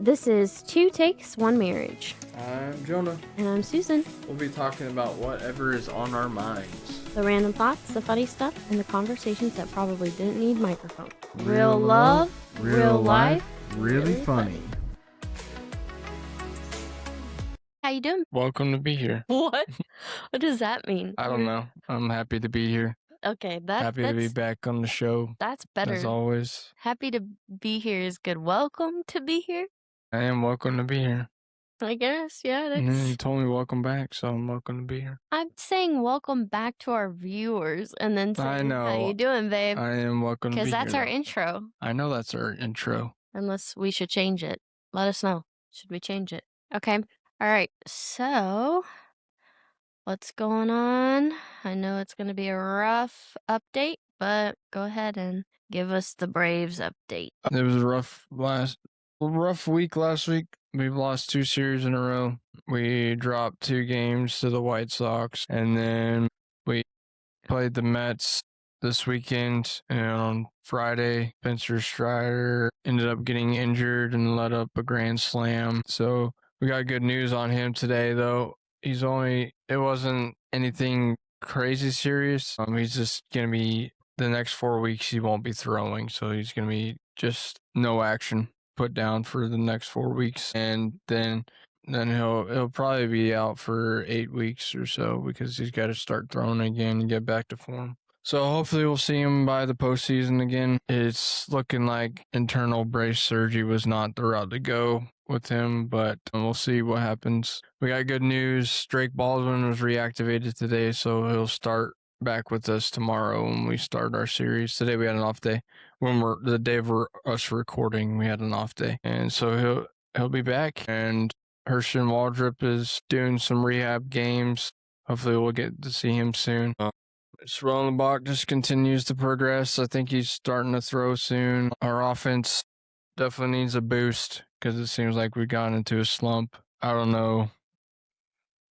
This is Two Takes, One Marriage. I'm Jonah. And I'm Susan. We'll be talking about whatever is on our minds. The random thoughts, the funny stuff, and the conversations that probably didn't need microphones. Real love, real life, really funny. How you doing? Welcome to be here. What? What does that mean? I don't know. I'm happy to be here. Okay, Happy to be back on the show, that's better. as always. Happy to be here is good. Welcome to be here, I am welcome to be here. I guess. Yeah, And then you that's. told me welcome back, so I'm welcome to be here. I'm saying welcome back to our viewers, and then saying, how know. you doing, babe? I am welcome to be Because here. that's our though. intro. I know that's our intro. Unless we should change it. Let us know. Should we change it? Okay. All right. So, what's going on? I know it's going to be a rough update, but go ahead and give us the Braves update. It was a rough week last week. We've lost 2 series in a row. We dropped 2 games to the White Sox, and then we played the Mets this weekend, and on Friday, Spencer Strider ended up getting injured and let up a grand slam. So we got good news on him today, though. It wasn't anything crazy serious. He's just going to be, the next 4 weeks, he won't be throwing. So he's going to be just no action put down for the next 4 weeks. And then he'll probably be out for 8 weeks or so because he's got to start throwing again and get back to form. So hopefully we'll see him by the postseason again. It's looking like internal brace surgery was not the route to go with him, but we'll see what happens. We got good news. Drake Baldwin was reactivated today, so he'll start back with us tomorrow when we start our series. Today we had an off day. The day of us recording, we had an off day, and so he'll be back. And Herschel Waldrop is doing some rehab games. Hopefully we'll get to see him soon. Schwellenbach just continues to progress. I think he's starting to throw soon. Our offense definitely needs a boost because it seems like we got into a slump. I don't know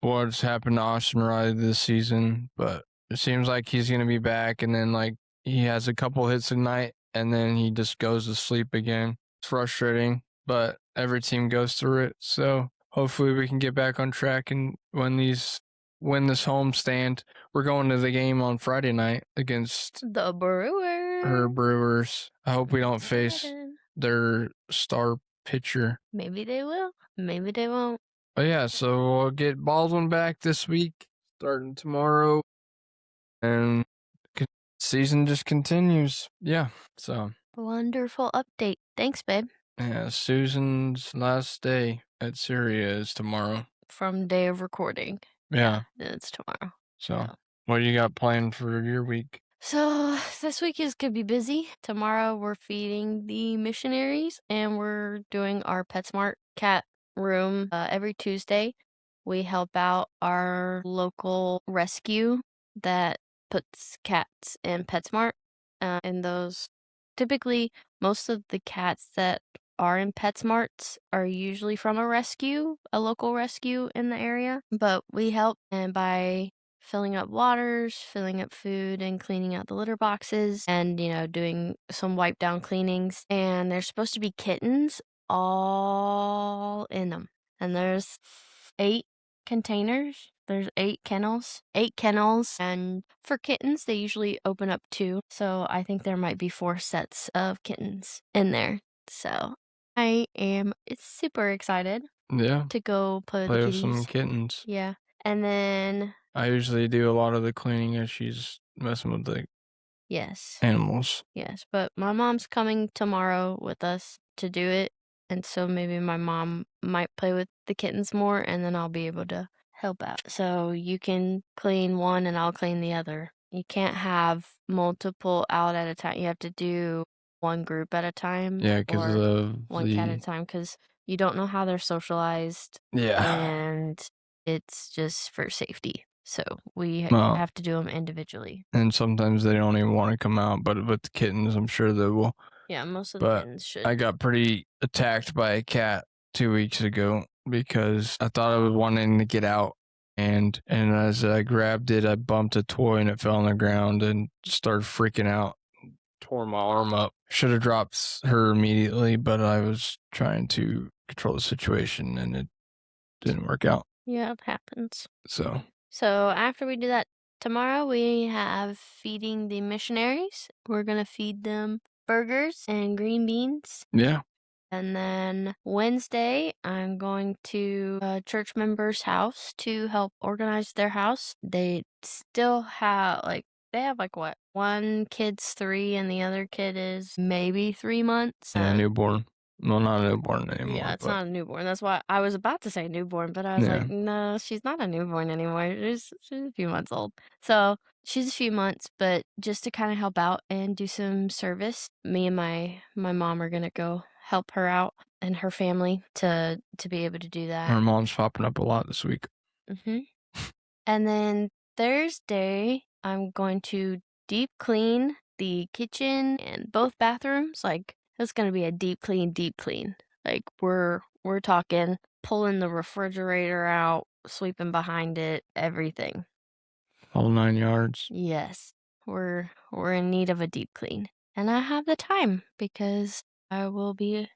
what's happened to Austin Riley this season, but it seems like he's going to be back, and then like he has a couple hits a night, and then he just goes to sleep again. It's frustrating, but every team goes through it. So hopefully we can get back on track and win this homestand. We're going to the game on Friday night against The Brewers. her Brewers. I hope we don't face their star pitcher. Maybe they will. Maybe they won't. But yeah, so we'll get Baldwin back this week, starting tomorrow, and season just continues. Yeah, so. Wonderful update. Thanks, babe. Yeah, Susan's last day at Syria is tomorrow. From day of recording. Yeah. It's tomorrow. So, what do you got planned for your week? So this week is gonna be busy. Tomorrow we're feeding the missionaries, and we're doing our PetSmart cat room every Tuesday. We help out our local rescue that puts cats in PetSmart. And those, typically, most of the cats that are in PetSmarts are usually from a local rescue in the area. But we help, and by filling up waters, filling up food, and cleaning out the litter boxes, and doing some wipe down cleanings. And there's supposed to be kittens all in them, and there's 8 containers. There's 8 kennels. And for kittens, they usually open up 2. So I think there might be 4 sets of kittens in there. So I am super excited. Yeah. To go play with the kitties. Some kittens. Yeah. And then I usually do a lot of the cleaning as she's messing with the animals. Yes, but my mom's coming tomorrow with us to do it. And so maybe my mom might play with the kittens more, and then I'll be able to help out. So you can clean one and I'll clean the other. You can't have multiple out at a time. You have to do one group at a time. Yeah, because of one cat at a time, because you don't know how they're socialized. Yeah. And it's just for safety. So we have to do them individually. And sometimes they don't even want to come out, but with the kittens, I'm sure they will. Yeah, most of the kittens should. I got pretty attacked by a cat 2 weeks ago because I thought I was wanting to get out. And as I grabbed it, I bumped a toy and it fell on the ground and started freaking out. Tore my arm up. Should have dropped her immediately, but I was trying to control the situation, and it didn't work out. Yeah, it happens. So So after we do that tomorrow, we have feeding the missionaries. We're gonna feed them burgers and green beans. yeah, And then Wednesday, I'm going to a church member's house to help organize their house. They still have they have what? One kid's 3 and the other kid is maybe 3 months. yeah, newborn. Well, not a newborn Yeah, anymore, it's but not a newborn. That's why I was about to say newborn, but I was yeah, like, no, she's not a newborn anymore. She's a few months old. So she's a few months, but just to kind of help out and do some service, me and my mom are gonna go help her out and her family to be able to do that. her mom's popping up a lot this week. hmm And then Thursday, I'm going to deep clean the kitchen and both bathrooms. Like it's gonna be a deep clean, deep clean. Like we're talking pulling the refrigerator out, sweeping behind it, everything. All 9 yards. Yes, we're in need of a deep clean, and I have the time because I will be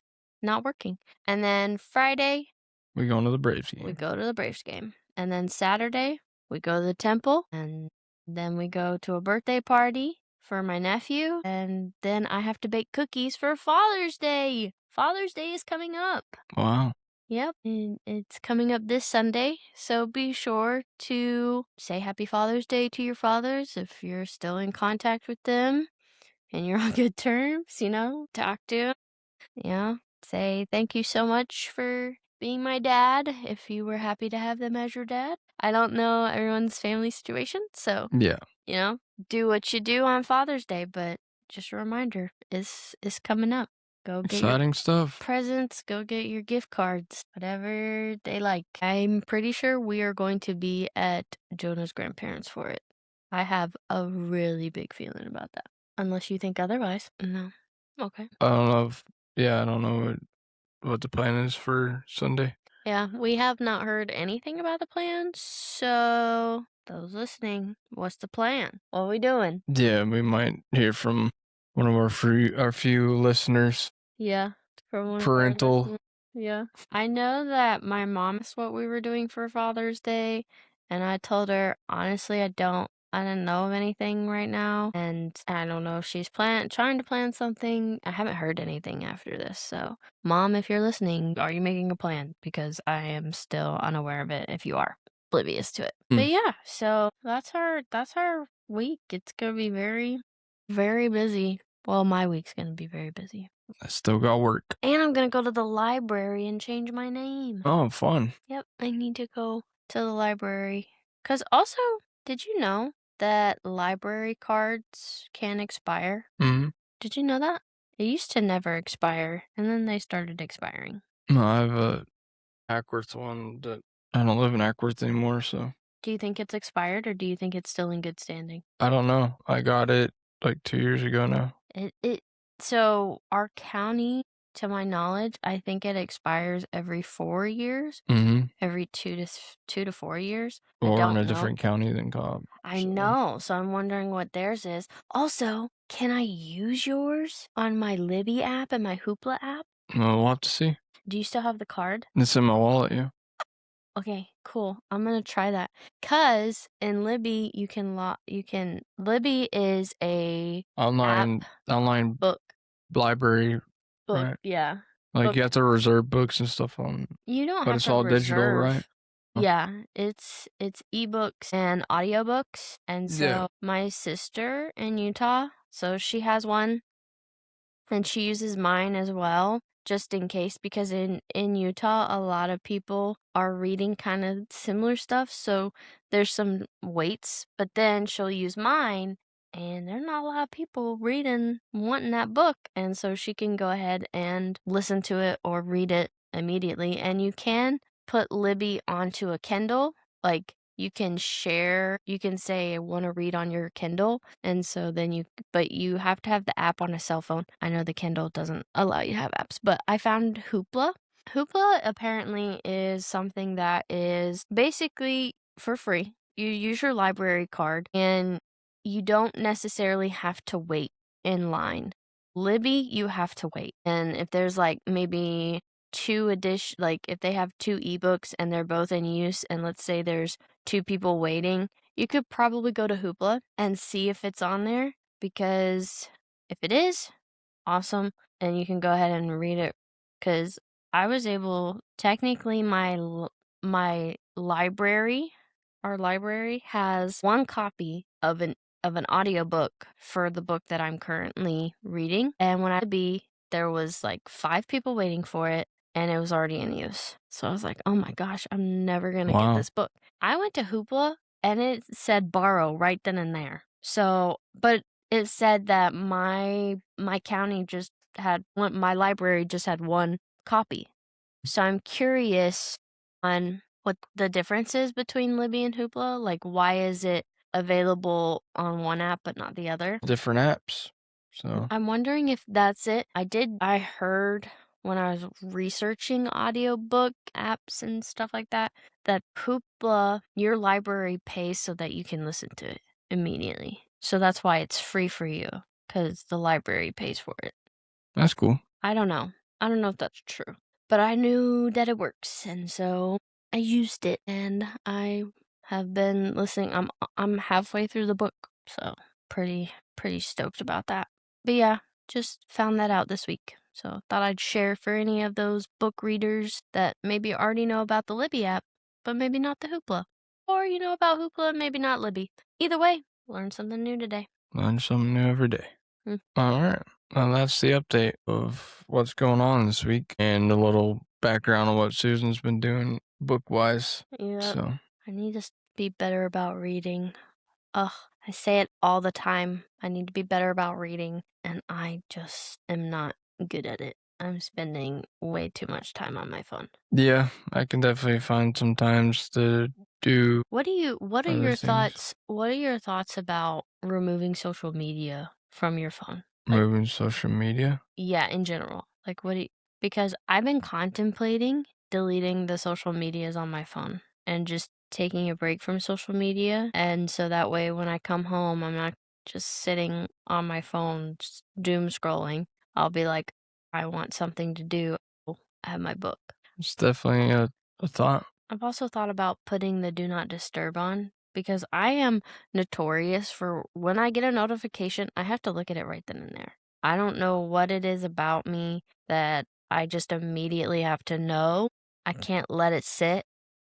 not working. And then Friday, We going to the Braves we game. go to the Braves game. And then Saturday, we go to the temple. And then we go to a birthday party for my nephew. And then I have to bake cookies for Father's Day. Father's Day is coming up. Wow. Yep. And it's coming up this Sunday. So be sure to say Happy Father's Day to your fathers if you're still in contact with them and you're on good terms, talk to 'em. Yeah. Say thank you so much for being my dad if you were happy to have them as your dad. I don't know everyone's family situation, so, Yeah. you know, do what you do on Father's Day, but just a reminder, is coming up. Go get your Exciting stuff. presents, go get your gift cards, whatever they like. I'm pretty sure we are going to be at Jonah's grandparents for it. I have a really big feeling about that. Unless you think otherwise. No. Okay. I don't know if, yeah, I don't know what the plan is for Sunday. Yeah, we have not heard anything about the plan, so those listening, what's the plan? What are we doing? Yeah, we might hear from one of our few listeners. Yeah, for one of our Parental. listeners. Yeah. I know that my mom asked what we were doing for Father's Day, and I told her, honestly, I don't know of anything right now, and I don't know if she's trying to plan something. I haven't heard anything after this, so Mom, if you're listening, are you making a plan? Because I am still unaware of it if you are oblivious to it. But yeah, so that's our week. It's gonna be very, very busy. Well, my week's gonna be very busy. I still got work. And I'm gonna go to the library and change my name. Oh, fun. Yep, I need to go to the library. 'Cause also, did you know that library cards can expire? Mm-hmm. Did you know that? It used to never expire, and then they started expiring. No, I have a Ackworth one that I don't live in Ackworth anymore, so Do you think it's expired, or do you think it's still in good standing? I don't know. I got it like 2 years ago now. So our county, to my knowledge, I think it expires every 4 years, Mm-hmm. every 2 to 4 years. I Or in don't a know. different county than Cobb. I so. know, so I'm wondering what theirs is. Also, can I use yours on my Libby app and my Hoopla app? Well, we'll have to see. Do you still have the card? It's in my wallet, yeah. Okay, cool. I'm gonna try that. 'Cause in Libby, Libby is a Online book, library, book, right? yeah. Like Book. you have to reserve books and stuff on, You don't but have it's to all digital, right? reserve. Huh. Yeah, it's ebooks and audiobooks. And Yeah. so my sister in Utah, so she has one and she uses mine as well, just in case, because in Utah, a lot of people are reading kind of similar stuff, so there's some weights. But then she'll use mine, and there's not a lot of people reading, wanting that book, and so she can go ahead and listen to it or read it immediately. And you can put Libby onto a Kindle, like you can say I want to read on your Kindle, and so then but you have to have the app on a cell phone. I know the Kindle doesn't allow you to have apps, but I found Hoopla. Hoopla apparently is something that is basically for free. You use your library card and you don't necessarily have to wait in line. Libby, you have to wait. And if there's like maybe if they have two ebooks and they're both in use, and let's say there's two people waiting, you could probably go to Hoopla and see if it's on there, because if it is, awesome, and you can go ahead and read it. Because I was able, technically, my library, our library has one copy of an audiobook for the book that I'm currently reading, and when there was like 5 people waiting for it, and it was already in use. So I was like, "Oh my gosh, I'm never gonna get Wow. this book." I went to Hoopla, and it said borrow right then and there. So, but it said that my county just had one, my library just had one copy. So I'm curious on what the difference is between Libby and Hoopla. Like, why is it available on one app but not the other? Different apps. So I'm wondering if that's it. I heard when I was researching audiobook apps and stuff like that, that Hoopla, your library pays so that you can listen to it immediately. So that's why it's free for you, because the library pays for it. that's cool. I don't know. I don't know if that's true. But I knew that it works, and so I used it, and I have been listening. I'm halfway through the book, so pretty stoked about that. But yeah, just found that out this week. So thought I'd share for any of those book readers that maybe already know about the Libby app, but maybe not the Hoopla. Or you know about Hoopla and maybe not Libby. Either way, learned something new today. Learn something new every day. Hmm. All right. Well, that's the update of what's going on this week and a little background on what Susan's been doing book wise. Yep. So I need to be better about reading. Ugh, I say it all the time. I need to be better about reading, and I just am not good at it. I'm spending way too much time on my phone. yeah, I can definitely find some times to do What are other your things. thoughts? What are your thoughts about removing social media from your phone? Like, Moving social media. yeah, in general. Like, because I've been contemplating deleting the social medias on my phone and just taking a break from social media. And so that way, when I come home, I'm not just sitting on my phone, just doom scrolling. I'll be like, I want something to do. Oh, I have my book. It's definitely a thought. I've also thought about putting the do not disturb on, because I am notorious for when I get a notification, I have to look at it right then and there. I don't know what it is about me that I just immediately have to know. I can't let it sit.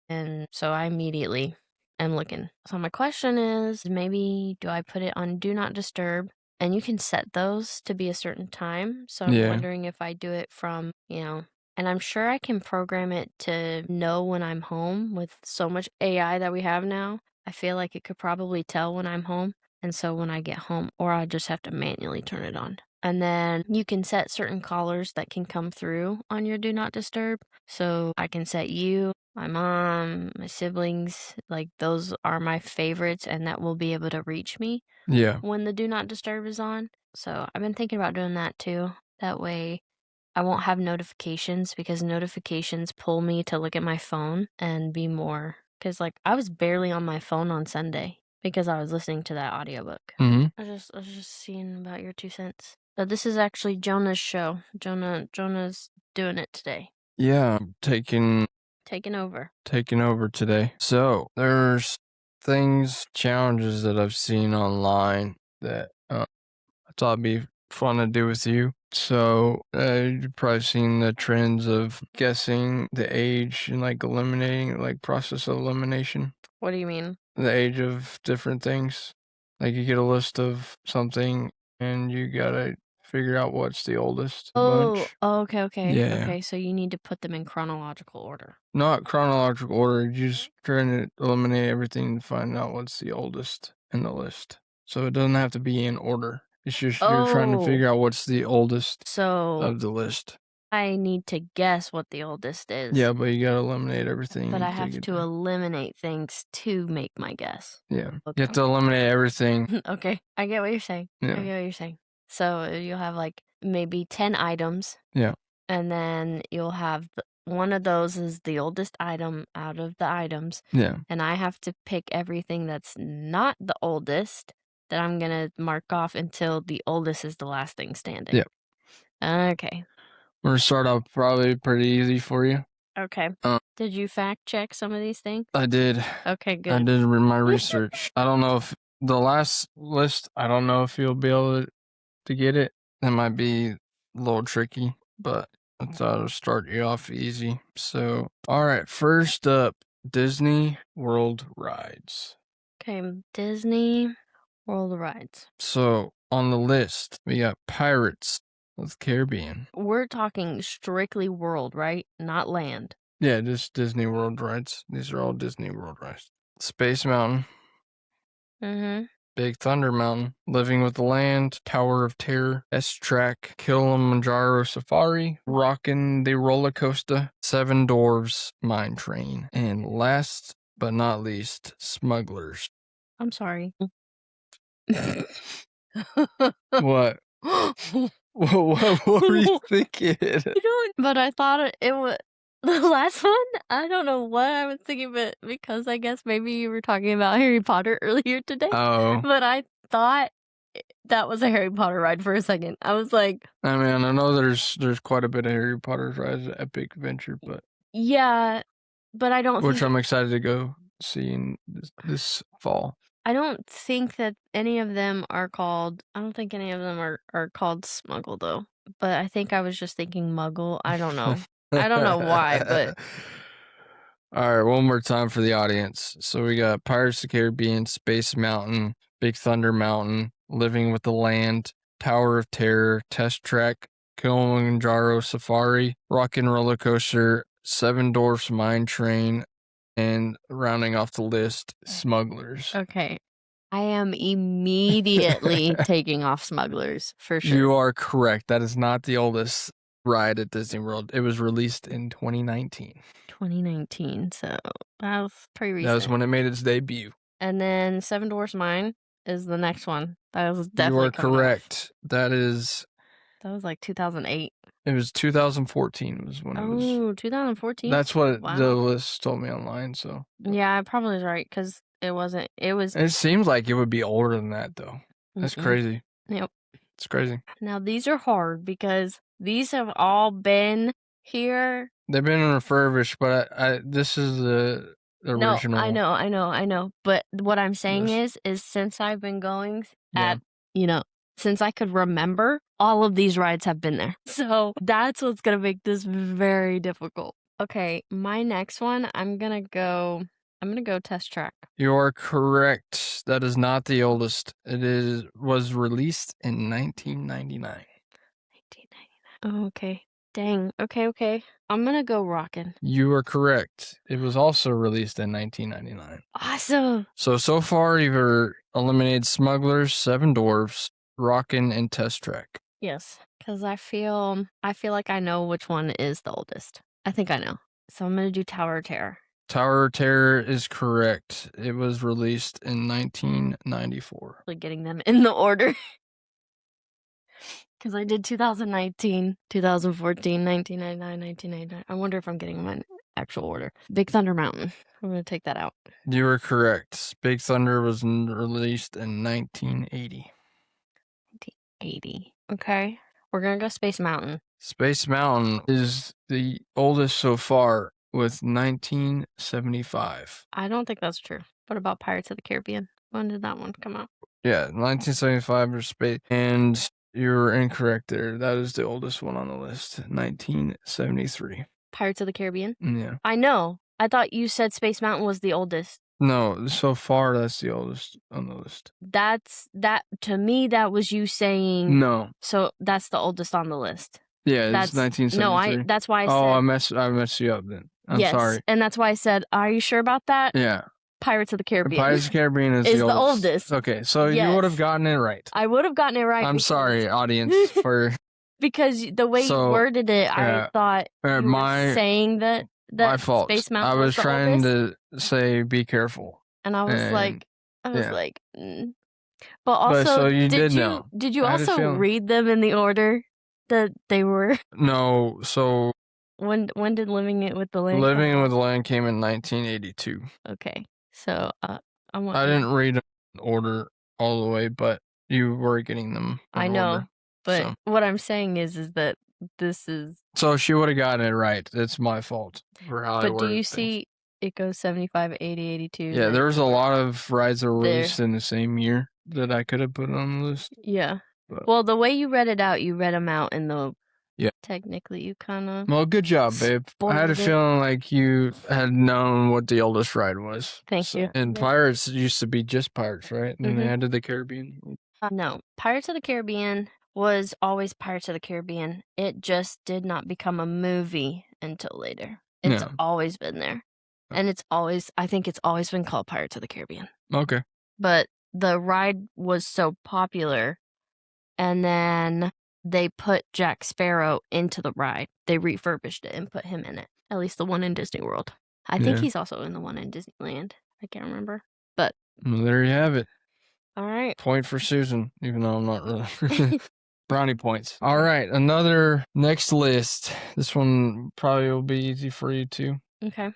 And so I immediately am looking. So my question is, maybe do I put it on do not disturb? And you can set those to be a certain time. So I'm Yeah. wondering if I do it from, and I'm sure I can program it to know when I'm home with so much AI that we have now. I feel like it could probably tell when I'm home. And so when I get home, or I'll just have to manually turn it on. And then you can set certain callers that can come through on your do not disturb. So I can set you, my mom, my siblings, like those are my favorites, and that will be able to reach me Yeah. when the do not disturb is on. So I've been thinking about doing that too. That way I won't have notifications, because notifications pull me to look at my phone and be more. Because like I was barely on my phone on Sunday because I was listening to that audiobook. Mm-hmm. I was just seeing about your 2 cents. So this is actually Jonah's show. Jonah's doing it today. Yeah, I'm taking Over. today. So there's challenges that I've seen online that I thought would be fun to do with you. So you've probably seen the trends of guessing the age and like eliminating, like process of elimination, What do you mean? the age of different things. Like you get a list of something and you gotta figure out what's the oldest bunch. Okay. Yeah. Okay, so you need to put them in chronological order. Not chronological order, you're just trying to eliminate everything to find out what's the oldest in the list. So it doesn't have to be in order. It's just you're trying to figure out what's the oldest So of the list. I need to guess what the oldest is. Yeah, but you gotta eliminate everything. But I to have get to there. eliminate things to make my guess. Yeah. You Okay. have to eliminate everything. Okay, I get what you're saying. I Yeah. get what you're saying. So you'll have like maybe 10 items. Yeah. And then you'll have one of those is the oldest item out of the items. Yeah. And I have to pick everything that's not the oldest that I'm going to mark off until the oldest is the last thing standing. Yeah. Okay. We're gonna start off probably pretty easy for you. Okay. Did you fact check some of these things? I did. Okay, I good. did my research. I don't know if the last list, I don't know if you'll be able to get it. That might be a little tricky, but I thought I'd start you off easy. So, all right, first up, Disney World rides. Okay, Disney World rides. So, on the list, we got Pirates of the Caribbean. We're talking strictly world, right? Not land. Yeah, just Disney World rides. These are all Disney World rides. Space Mountain, Mm-hmm. Big Thunder Mountain, Living with the Land, Tower of Terror, S-Track, Kilimanjaro Safari, Rockin' the Roller Coaster, Seven Dwarfs Mine Train, and last but not least, Smugglers. I'm sorry. What? What were you thinking? But I thought it was the last one. I don't know what I was thinking, but because I guess maybe you were talking about Harry Potter earlier today. Oh. But I thought that was a Harry Potter ride for a second. I was like, I mean, I know there's quite a bit of Harry Potter rides at Epic Adventure, but yeah, but I don't which think I'm excited to go see in this fall. I don't think that any of them are called. I don't think any of them are called Smuggle though. But I think I was just thinking Muggle. I don't know. I don't know why, but all right, one more time for the audience. So we got Pirates of the Caribbean, Space Mountain, Big Thunder Mountain, Living with the Land, Tower of Terror, Test Track, Kilimanjaro Safari, Rockin' Roller Coaster, Seven Dwarfs Mine Train, and rounding off the list, Smugglers. okay. I am immediately taking off Smugglers for sure. You are correct. That is not the oldest ride at Disney World. It was released in 2019. 2019, so that was pretty recent. That was when it made its debut. And then Seven Dwarfs Mine is the next one. That was You definitely are coming off. correct. That was like 2008. It was 2014 was when it was. Oh, 2014? That's what Wow. the list told me online, so. Yeah, I probably was right because it wasn't. It was. It seems like it would be older than that, though. That's crazy. Yep. It's crazy. Now, these are hard because these have all been here. They've been refurbished, but this is the original. No, I know. But what I'm saying is since I've been going since I could remember, all of these rides have been there. So that's what's going to make this very difficult. Okay, my next one, I'm going to go Test Track. You are correct. That is not the oldest. It was released in 1999. 1999. Oh, okay. Dang. Okay. I'm going to go Rockin'. You are correct. It was also released in 1999. Awesome. So far, you've eliminated Smugglers, Seven Dwarfs, Rockin', and Test Track. Yes, because I feel like I know which one is the oldest. I think I know. So I'm going to do Tower of Terror. Tower of Terror is correct. It was released in 1994. Getting them in the order. Because I did 2019, 2014, 1999, 1999. I wonder if I'm getting them in actual order. Big Thunder Mountain. I'm going to take that out. You were correct. Big Thunder was released in 1980. 1980. Okay. We're going to go Space Mountain. Space Mountain is the oldest so far with 1975. I don't think that's true. What about Pirates of the Caribbean? When did that one come out? Yeah, 1975 or Space. And you're incorrect there. That is the oldest one on the list, 1973. Pirates of the Caribbean? Yeah. I know. I thought you said Space Mountain was the oldest. No, so far that's the oldest on the list. To me, that was you saying. No. So that's the oldest on the list. Yeah, it's 1973. No, that's why I said. Oh, I messed you up then. I'm sorry. And that's why I said, are you sure about that? Yeah. Pirates of the Caribbean. Pirates of the Caribbean is the oldest. Okay, so you would have gotten it right. I would have gotten it right. I'm sorry, audience, for because the way you worded it, I thought you were saying that my fault. Space Mountain I was the trying oldest. to say be careful. And I was like, But also, so you did know. Did you also read them in the order that they were? No, so when did Living It with the Land? Living with the Land came in 1982. Okay, so I didn't read them in order all the way, but you were getting them. I know, but what I'm saying is that this is. So she would have gotten it right. It's my fault for how I But do worded you things. see it goes 75, 80, 82? Yeah, there's a lot of rides that were released in the same year that I could have put on the list. Yeah. But, Well, the way you read it out, you read them out in the. Yeah. Technically, you kind of. well, good job, babe. I had a spoiled it. feeling like you had known what the oldest ride was. Thank you. And Pirates used to be just Pirates, right? And then they Mhm. added the Caribbean. No, Pirates of the Caribbean was always Pirates of the Caribbean. It just did not become a movie until later. It's Yeah. always been there. And I think it's always been called Pirates of the Caribbean. Okay. But the ride was so popular, and then they put Jack Sparrow into the ride. They refurbished it and put him in it. At least the one in Disney World. I think he's also in the one in Disneyland. I can't remember. But well, there you have it. All right. Point for Susan, even though I'm not really. Brownie points. All right, another next list. This one probably will be easy for you too. Okay.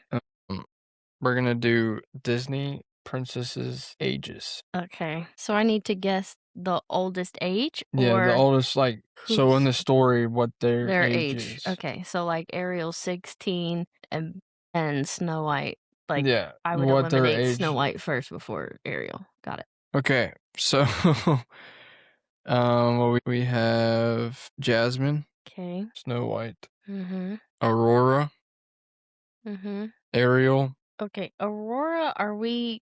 We're gonna do Disney princesses' ages. Okay. So I need to guess the oldest age, Yeah, or the oldest, like, so in the story, what their age is. Okay, so like Ariel's 16 and Snow White. Like, Yeah, I would what their eliminate age. Snow White first before Ariel. Got it. Okay, so well, we have Jasmine, Okay. Snow White, Mm-hmm. Aurora, Mm-hmm. Ariel. Okay, Aurora, are we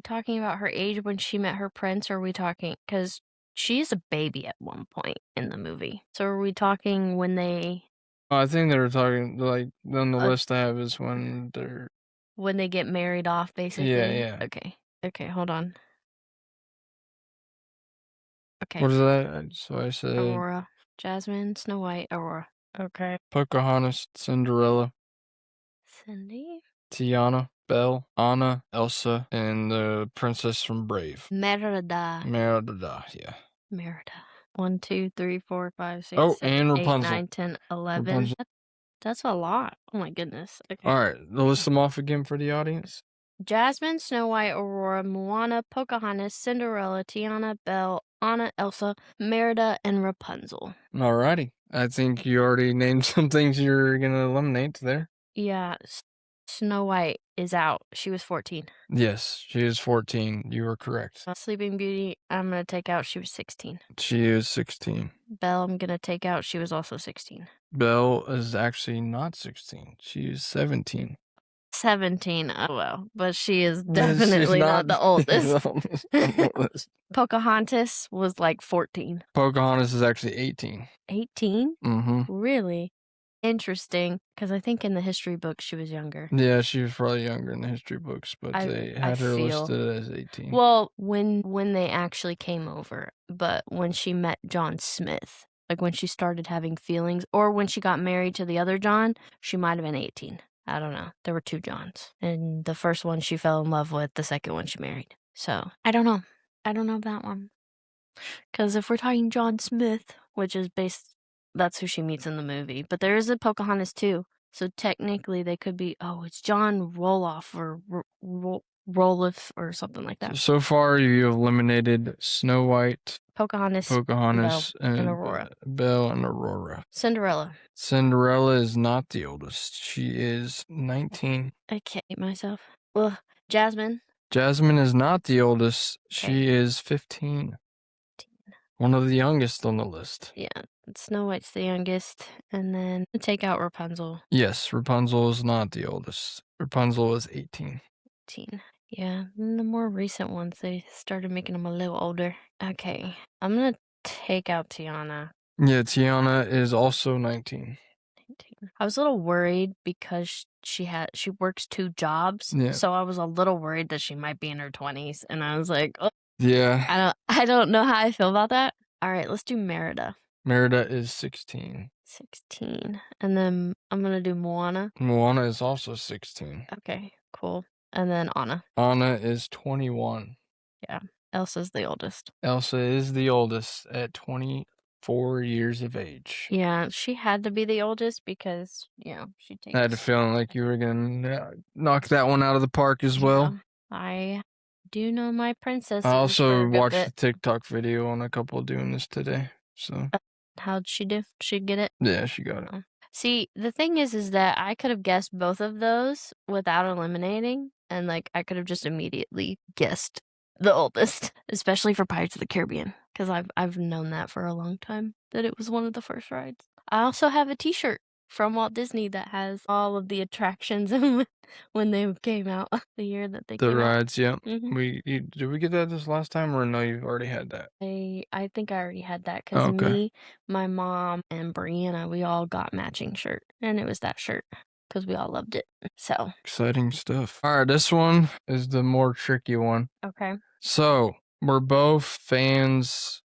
talking about her age when she met her prince, or are we talking, because she's a baby at one point in the movie. So are we talking when they I think they were talking, like, on the list I have is when they get married off, basically? Yeah. Okay, hold on. Okay. What is that? So I said Aurora, Jasmine, Snow White, Aurora. Okay. Pocahontas, Cinderella, Cindy? Tiana, Belle, Anna, Elsa, and the princess from Brave. Merida. Merida, yeah. Merida. 1, 2, 3, 4, 5, 6, Oh, 7, and 8, Rapunzel. 9, 10, 11. Rapunzel. That's a lot. Oh my goodness. Okay. All right, list them off again for the audience. Jasmine, Snow White, Aurora, Moana, Pocahontas, Cinderella, Tiana, Belle, Anna, Elsa, Merida, and Rapunzel. All righty. I think you already named some things you're going to eliminate there. Yeah, Snow White is out. She was 14. Yes, she is 14. You are correct. Sleeping Beauty, I'm going to take out. She was 16. She is 16. Belle, I'm going to take out. She was also 16. Belle is actually not 16. She is 17. 17. Oh, well. But she is definitely not the oldest. Pocahontas was like 14. Pocahontas is actually 18. 18? Mm-hmm. Really? Interesting, because I think in the history books she was younger. Yeah, she was probably younger in the history books, but they had her listed as 18. Well, when they actually came over, but when she met John Smith, like when she started having feelings, or when she got married to the other John, she might have been 18. I don't know. There were two Johns. And the first one she fell in love with, the second one she married. So, I don't know. I don't know that one. Because if we're talking John Smith, which is that's who she meets in the movie. But there is a Pocahontas too. So technically they could be, it's John Roloff or Roloff or something like that. So far you have eliminated Snow White, Pocahontas, and Aurora. Belle and Aurora. Cinderella. Cinderella is not the oldest. She is 19. I can't eat myself. Ugh. Jasmine. Jasmine is not the oldest. She is 15. One of the youngest on the list. Yeah, Snow White's the youngest. And then take out Rapunzel. Yes, Rapunzel is not the oldest. Rapunzel is 18. 18. Yeah, in the more recent ones, they started making them a little older. Okay, I'm going to take out Tiana. Yeah, Tiana is also 19. I was a little worried because she works 2 jobs. Yeah. So I was a little worried that she might be in her 20s. And I was like, oh. Yeah. I don't know how I feel about that. All right, let's do Merida. Merida is 16. 16. And then I'm going to do Moana. Moana is also 16. Okay, cool. And then Anna. Anna is 21. Yeah, Elsa's the oldest. Elsa is the oldest at 24 years of age. Yeah, she had to be the oldest because, she takes... I had a feeling like you were going to knock that one out of the park as well. I do know my princess. I also watched the TikTok video on a couple doing this today. So How'd she do? She get it? Yeah, she got it. Oh. See, the thing is that I could have guessed both of those without eliminating, and like I could have just immediately guessed the oldest, especially for Pirates of the Caribbean, because I've known that for a long time that it was one of the first rides. I also have a T-shirt from Walt Disney that has all of the attractions when they came out the year that they The came out. rides, yeah. Mhm. Did we get that this last time, or no? You've already had that. I think I already had that because Okay. me, my mom, and Brianna, we all got matching shirt, and it was that shirt because we all loved it. So Exciting stuff. All right, this one is the more tricky one. okay, So we're both fans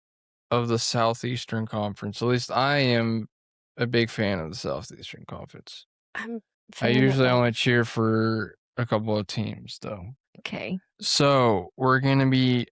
of the Southeastern Conference. At least I am a big fan of the Southeastern Conference. I'm I fan usually of only cheer for a couple of teams, though. okay. So we're gonna be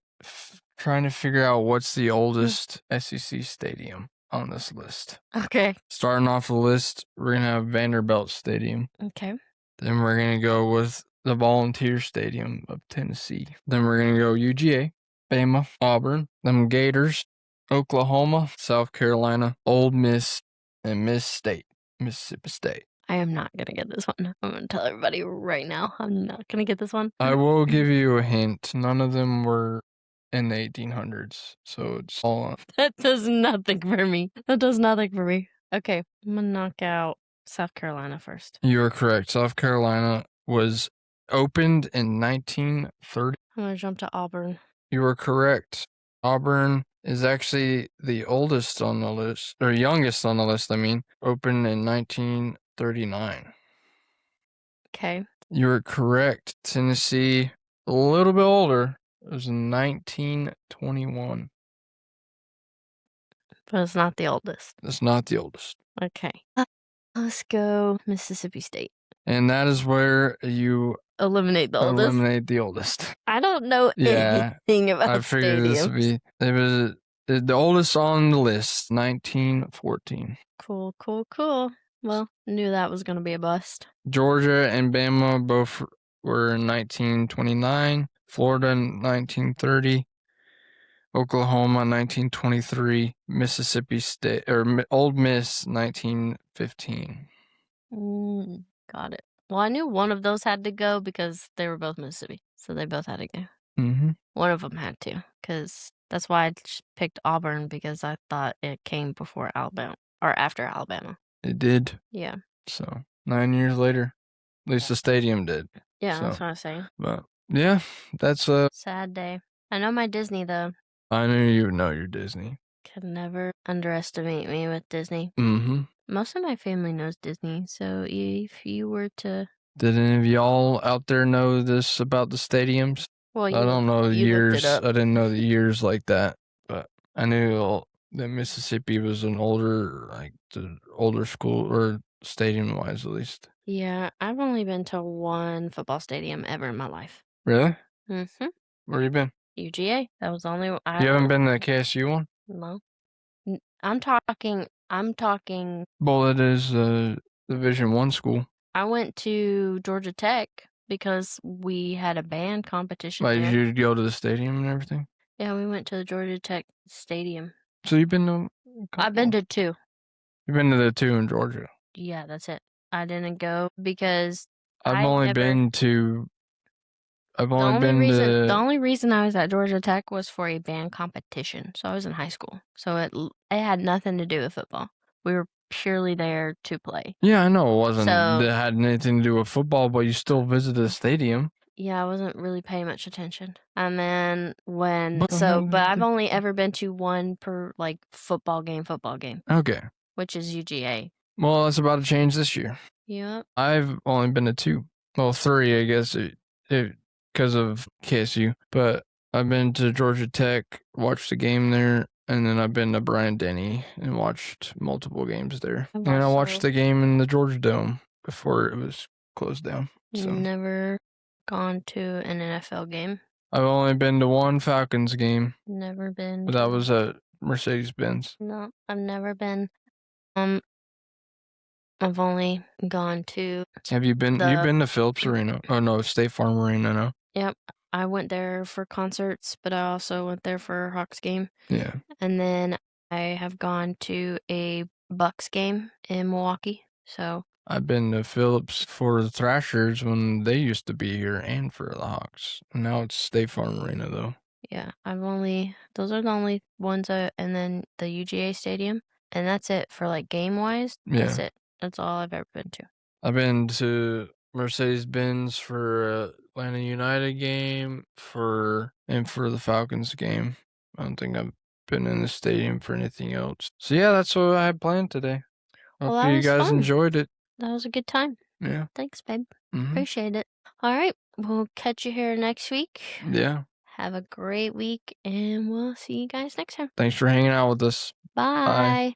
trying to figure out what's the oldest SEC stadium on this list. Okay. Starting off the list, we're gonna have Vanderbilt Stadium. Okay. Then we're gonna go with the Volunteer Stadium of Tennessee. Then we're gonna go UGA, Bama, Auburn, them Gators, Oklahoma, South Carolina, Ole Miss, and Mississippi State. I am not gonna get this one. I'm gonna tell everybody right now. I'm not gonna get this one. I will give you a hint. None of them were in the 1800s, so it's all. That does nothing for me. That does nothing for me. Okay, I'm gonna knock out South Carolina first. You are correct. South Carolina was opened in 1930. I'm gonna jump to Auburn. You are correct. Auburn is actually the oldest on the list, or youngest on the list, I mean, opened in 1939. Okay. You are correct. Tennessee, a little bit older. It was in 1921. But it's not the oldest. That's not the oldest. Okay. Let's go Mississippi State. And that is where you Eliminate the oldest. eliminate the oldest. I don't know Yeah, anything about I figured this would be. It was the oldest on the list, 1914. Cool, cool, cool. Well, knew that was gonna be a bust. Georgia and Bama both were in 1929. Florida in 1930. Oklahoma 1923. Mississippi State or Old Miss 1915. Got it. Well, I knew one of those had to go because they were both Mississippi, so they both had to go. Mm-hmm. One of them had to, because that's why I picked Auburn, because I thought it came before Alabama or after Alabama. It did. Yeah. So 9 years later, at least the stadium did. Yeah, So, that's what I was saying. but yeah, that's a Sad day. I know my Disney though. I knew you would know your Disney. Could never underestimate me with Disney. Mm-hmm. Most of my family knows Disney, so if you were to... Did any of y'all out there know this about the stadiums? Well, I don't know the years. I didn't know the years like that, but I knew that Mississippi was an older, like the older school or stadium wise, at least. Yeah, I've only been to one football stadium ever in my life. Really? Mm-hmm. Where you been? UGA. That was the only one. You haven't been to the KSU one? No. I'm talking. Well, it is a Division I school. I went to Georgia Tech because we had a band competition Like, there. did you go to the stadium and everything? Yeah, we went to the Georgia Tech stadium. So you've been to? I've been to two. You've been to the two in Georgia. Yeah, that's it. I didn't go because I've only been to. The only reason I was at Georgia Tech was for a band competition. So I was in high school. So it had nothing to do with football. We were purely there to play. Yeah, I know it wasn't. It had anything to do with football, but you still visited the stadium. Yeah, I wasn't really paying much attention. And then but I've only ever been to one per like football game. Okay. Which is UGA. Well, that's about to change this year. Yep. I've only been to two. Well, three, I guess, because of KSU. But I've been to Georgia Tech, watched the game there, and then I've been to Bryant-Denny and watched multiple games there. And I watched the game in the Georgia Dome before it was closed down. So never gone to an NFL game. I've only been to one Falcons game. Never been. But that was at Mercedes-Benz. No, I've never been. I've only gone to. Have you been? You've been to Phillips Arena? Oh no, State Farm Arena. No. Yep, I went there for concerts, but I also went there for a Hawks game. Yeah. And then I have gone to a Bucks game in Milwaukee, so I've been to Phillips for the Thrashers when they used to be here and for the Hawks. Now it's State Farm Arena, though. yeah, those are the only ones, and then the UGA Stadium, and that's it for, like, game-wise. That's Yeah. it. That's all I've ever been to. I've been to Mercedes-Benz for Atlanta United game and for the Falcons game. I don't think I've been in the stadium for anything else. So yeah, that's what I had planned today. Well, Hope that you was guys fun. enjoyed it. That was a good time. Yeah. Thanks, babe. Mhm. Appreciate it. Alright, we'll catch you here next week. Yeah. Have a great week, and we'll see you guys next time. Thanks for hanging out with us. Bye. Bye.